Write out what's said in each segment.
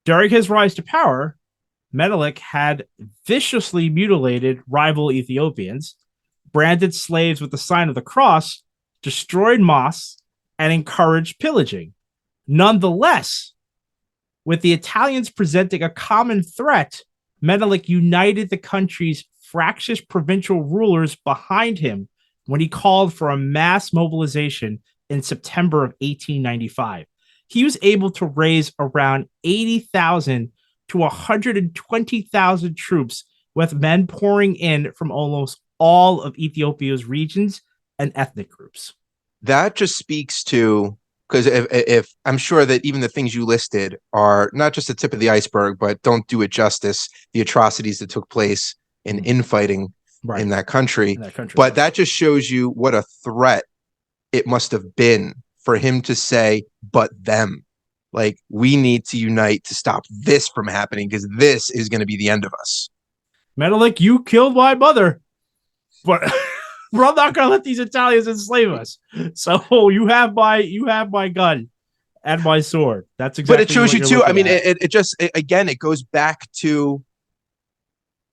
During his rise to power, Menelik had viciously mutilated rival Ethiopians, branded slaves with the sign of the cross, destroyed mosques, and encouraged pillaging. Nonetheless, with the Italians presenting a common threat, Menelik united the country's fractious provincial rulers behind him when he called for a mass mobilization in September of 1895. He was able to raise around 80,000 to 120,000 troops, with men pouring in from almost all of Ethiopia's regions and ethnic groups. That just speaks to, because if I'm sure that even the things you listed are not just the tip of the iceberg, but don't do it justice, the atrocities that took place in infighting in that country. But that just shows you what a threat it must have been for him to say, but them. Like, we need to unite to stop this from happening, because this is going to be the end of us. Menelik, you killed my mother, but I'm not going to let these Italians enslave us. So you have my gun and my sword. That's exactly. But it shows you too. I mean, it goes back to,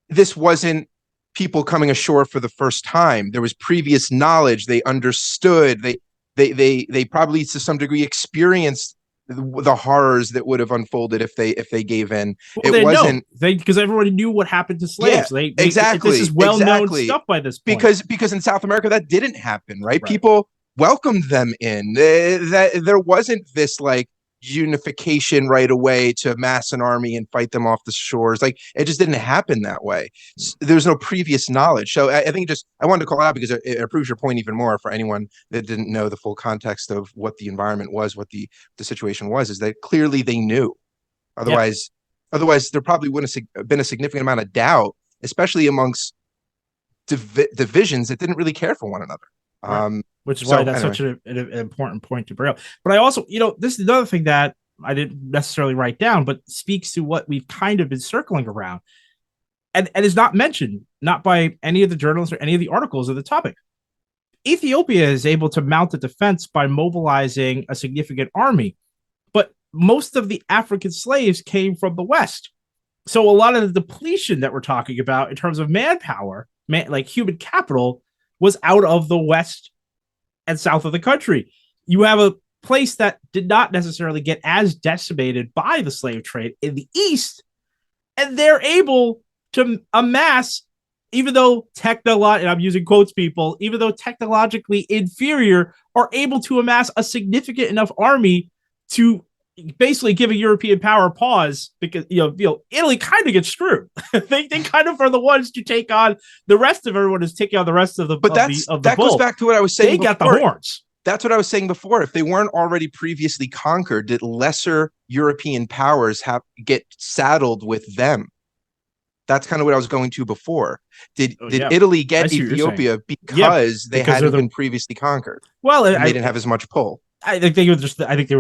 this wasn't people coming ashore for the first time. There was previous knowledge. They understood. They probably to some degree experienced the horrors that would have unfolded if they gave in. Well, it wasn't because everybody knew what happened to slaves. Yeah, exactly. This is well-known stuff by this point. Because in South America that didn't happen, right? People welcomed them in. That there wasn't this like unification right away to mass an army and fight them off the shores. Like, it just didn't happen that way. There's no previous knowledge. So I think I wanted to call it out because it proves your point even more for anyone that didn't know the full context of what the environment was, what the situation was, is that clearly they knew. Otherwise there probably wouldn't have been a significant amount of doubt, especially amongst divisions that didn't really care for one another. Which is why that's such an important point to bring up. But I also, this is another thing that I didn't necessarily write down, but speaks to what we've kind of been circling around, and is not mentioned, not by any of the journalists or any of the articles of the topic. Ethiopia is able to mount a defense by mobilizing a significant army, but most of the African slaves came from the West. So a lot of the depletion that we're talking about in terms of manpower, like human capital, was out of the West and south of the country. You have a place that did not necessarily get as decimated by the slave trade in the East, and they're able to amass, even though and I'm using quotes, people, even though technologically inferior, are able to amass a significant enough army to basically give a European power pause, because Italy kind of gets screwed. they kind of are the ones to take on the rest of everyone is taking on the rest of the. But that goes back to what I was saying. They got the horns. That's what I was saying before. If they weren't already previously conquered, did lesser European powers get saddled with them? That's kind of what I was going to before. Did Italy get Ethiopia because they hadn't been previously conquered? Well, they didn't have as much pull. I think they were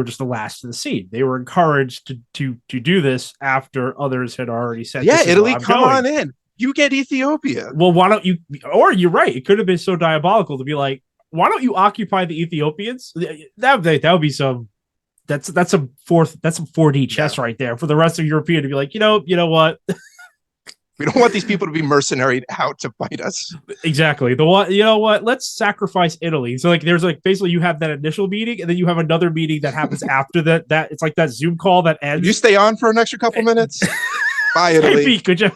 just the last of the seed. They were encouraged to do this after others had already said, "Yeah, Italy, come on in. You get Ethiopia." Well, why don't you? Or you're right. It could have been so diabolical to be like, "Why don't you occupy the Ethiopians?" That would be some. That's some 4D chess right there for the rest of European to be like, you know what. We don't want these people to be mercenary out to fight us. Exactly. Let's sacrifice Italy. So there's basically you have that initial meeting, and then you have another meeting that happens after that. That it's like that Zoom call that ends. Could you stay on for an extra couple minutes? Bye, Italy. Hey, could you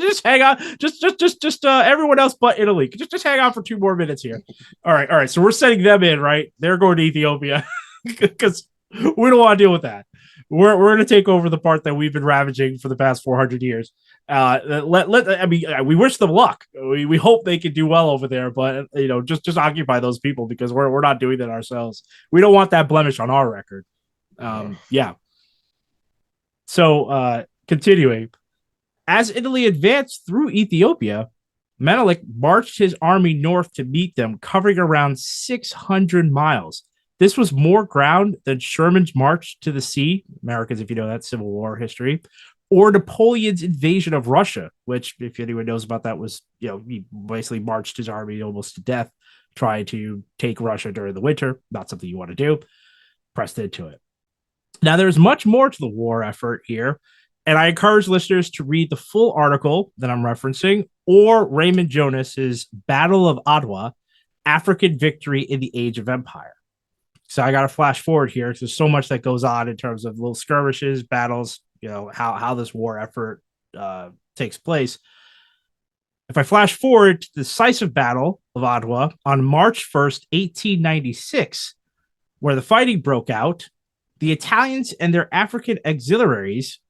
just hang on? Just everyone else but Italy. Could you just hang on for 2 more minutes here? All right. So we're sending them in, right? They're going to Ethiopia because we don't want to deal with that. We're going to take over the part that we've been ravaging for the past 400 years. We wish them luck. We hope they can do well over there, but just occupy those people, because we're not doing that ourselves. We don't want that blemish on our record. So continuing, as Italy advanced through Ethiopia, Menelik marched his army north to meet them, covering around 600 miles. This was more ground than Sherman's march to the sea. Americans, if you know that Civil War history, or Napoleon's invasion of Russia, which, if anyone knows about that, was, he basically marched his army almost to death, trying to take Russia during the winter. Not something you want to do. Pressed into it. Now, there's much more to the war effort here. And I encourage listeners to read the full article that I'm referencing or Raymond Jonas's Battle of Adwa, African Victory in the Age of Empire. So I got to flash forward here because there's so much that goes on in terms of little skirmishes, battles, how this war effort takes place. If I flash forward to the decisive Battle of Adwa on March 1st, 1896, where the fighting broke out, the Italians and their African auxiliaries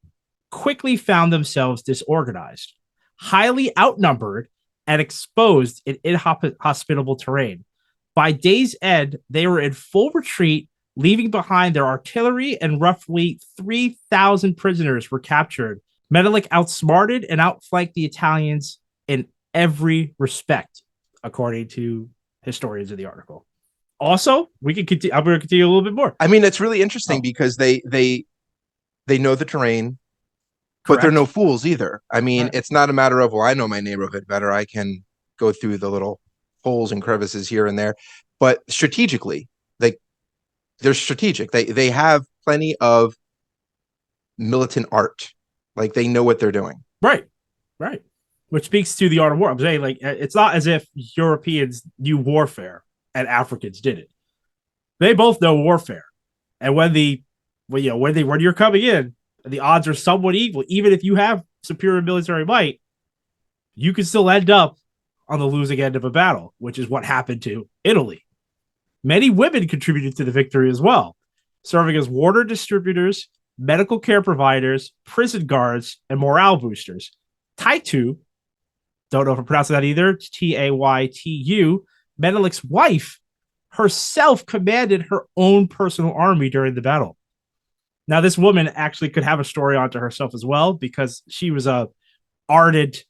quickly found themselves disorganized, highly outnumbered, and exposed in inhospitable terrain. By day's end, they were in full retreat, leaving behind their artillery, and roughly 3,000 prisoners were captured. Menelik outsmarted and outflanked the Italians in every respect, according to historians of the article. Also, we can continue. I'm going to continue a little bit more. I mean, it's really interesting because they know the terrain, but they're no fools either. I mean, It's not a matter of, well, I know my neighborhood better. I can go through the little holes and crevices here and there. But strategically, they're strategic. They have plenty of militant art. Like, they know what they're doing. Right. Which speaks to the art of war. I'm saying, like, it's not as if Europeans knew warfare and Africans didn't. They both know warfare. And when you're coming in, the odds are somewhat equal. Even if you have superior military might, you can still end up on the losing end of a battle, which is what happened to Italy. Many women contributed to the victory as well, serving as water distributors, medical care providers, prison guards, and morale boosters. Taitu, don't know if I'm pronouncing that either, Taytu, Menelik's wife, herself commanded her own personal army during the battle. Now, this woman actually could have a story onto herself as well, because she was a ardent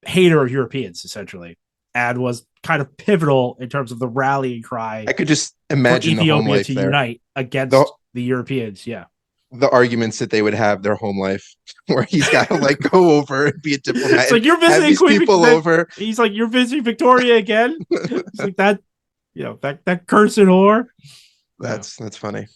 hater of Europeans, essentially, and was kind of pivotal in terms of the rallying cry. I could just imagine Ethiopia to unite against the Europeans. Yeah. The arguments that they would have their home life, where he's got to like go over and be a diplomat. It's like, you're visiting Queen people over. He's like, you're visiting Victoria again. It's like that, that cursed whore. That's funny.